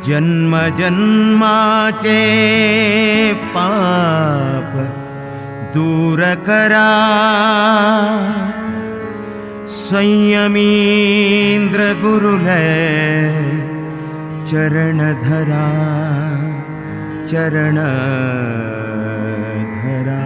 जन्म जन्माचे पाप दूर करा, संयमींद्र गुरुलय चरण धरा, चरण धरा.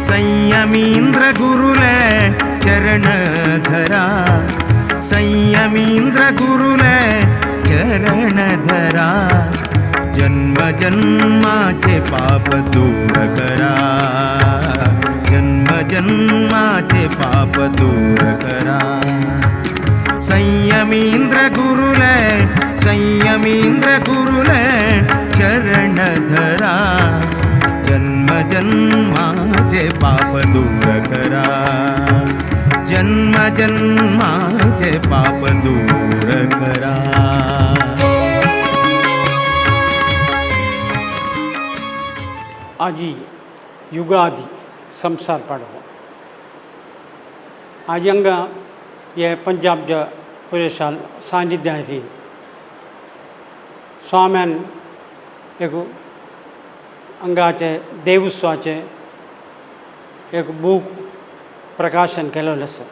संयमींद्र गुरुलय चरण धरा, संयमींद्र गुरुलय चरण धरा. जन्म जन्माचे पाप दूर करा, जन्म जन्माचे पाप दूर करा. संयमींद्र गुरुलय, संयमींद्र गुरुलय चरण धरा. जन्म जन्माचे पाप दूर करा, जन्म जन्माचे पाप दूर करा. आजी युगादी संसार पाडवो आजी हांगा हे पंजाबच्या पुरेशाल सान्निध्यारी स्वाम्यान एक हांगाचे देवोत्सवाचे एक बूक प्रकाशन केलेलें आसा.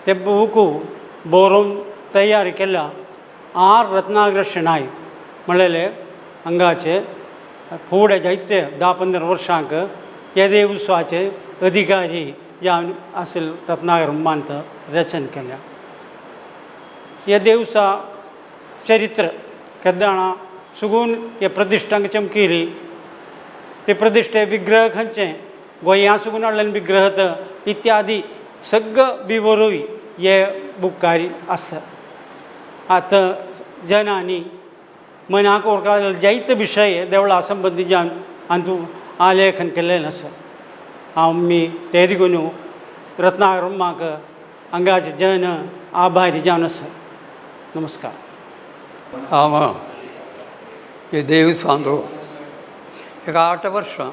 ते बूक बरोवन तयार केला आर रत्नागर शेणाय म्हणलेले हांगाचे फुडें जायते 10-15 वर्सांक हे देवोत्सवाचे अधिकारी जावन आशिल्ले रत्नागर मांत रचन केल्या. हे देवसा चरित्र केन्ना जाणा सुगून हे प्रतिश्ठांक चमकिली. ते प्रतिश्ठे विग्रह खंयचे गोंया सुगून हाडलेले विग्रह इत्यादी सगळं बिबरूय हे बुकार आसा. आतां जनांनी मनाक ओळखा जायते विशय देवळा संबंदी जावन हातूंत आलेखन केल्लें आसा. हांव मी ते देखून रत्नागर म्हाक हांगाचे जन आभारी जावन आसा. नमस्कार. हांव हे देवस्वांचो एक 8 वर्सां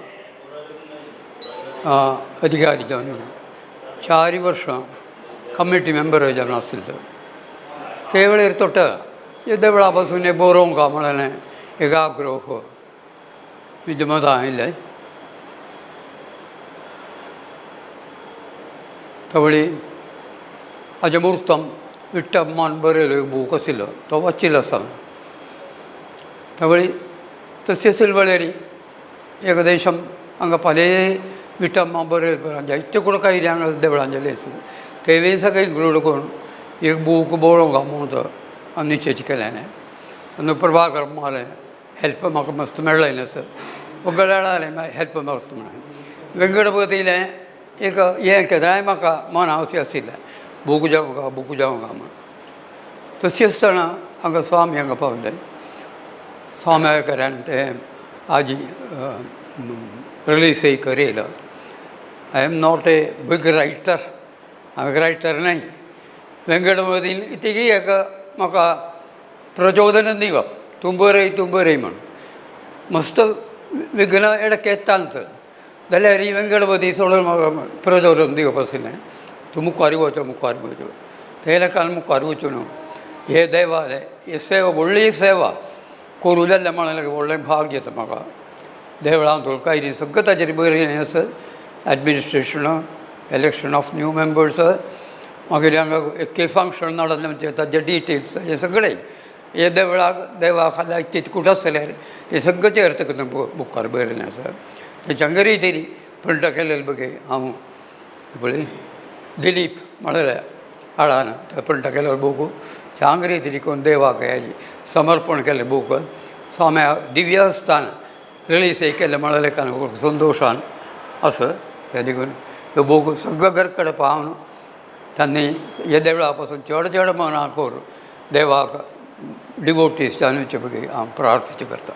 अधिकारी जावन 4 वर्सां कमिटी मेंबर जावन आशिल्लो. ते वेळेर तोट हे देवळा पासून हे बरोवंक म्हणलें एक आग्रह म्हज्या मतां आयले. तवळी हाजे मुहूर्तम विठ्ठमान बरयलो एक बूक आशिल्लो तो वाचिल्लो आसा. तवळी तशें आशिल्ले वेळेर एकदेशम हांगा फाले विठ्ठमान बरयलो जायते कडेन काही हांगा देवळांगेले आसा. तेवे सगळे इन्क्लूड करून एक बूक बरोवंक म्हणून तो निश्चय केलें. आनी प्रभाकर म्हळें हेल्प म्हाका मस्त मेळ्ळें सर गळ्याळ जालें हेल्प मस्त म्हणून. वेंकटपती येयलें एक हें केन्नाय म्हाका मना अशें आशिल्लें बूक जावंक म्हणून. तशें आसतना हांगा स्वामी हांगा पावले. स्वाम्याकरान तें आजी रिलीज करेलो. I am not a big writer, हांव रायटर न्हय. वेंकटपतीन तिगी एक म्हाका प्रचोदन दिवप तूं बरय म्हण. मस्त विघ्न एडकेतांत जाल्यार ही वेंकटपती सोडून म्हाका प्रचोदन दिवप आशिल्लें. तूं मुखार वचो. ते लेखान मुखार वचून हे देवाले हे सेवा व्हडली एक सेवा करूं जाल्यार म्हळें व्हडलें भाग घेता म्हाका. देवळांत कांय सगळें ताचेर बरयलें आसा. Administration, election of new members, मागीर हांगा एक फंक्शन नडलें म्हणजे ताचे डिटेल्स हे सगळें हे देवा खाला कितकूट आसल्यार ते सगळेचे अर्थ बुकार बरयलें आसा. तेच्या तरी प्रिंट केलेले बघे हांव पळय दिलीप म्हळ्यार आडान थंय प्रिंट केलो बूक चांगरी तिरिकोन देवाक हेजी समर्पण केलें बूक स्वाम्या दिव्यस्थान रिलीज केलें म्हळ्यार संतोशान असं हे देखून तो बूक सगळ्या घर कडेन पावन त्यांनी हे देवळा पासून चड मना करून देवाक डिवोटीस जावचे हांव प्रार्थीचे करता.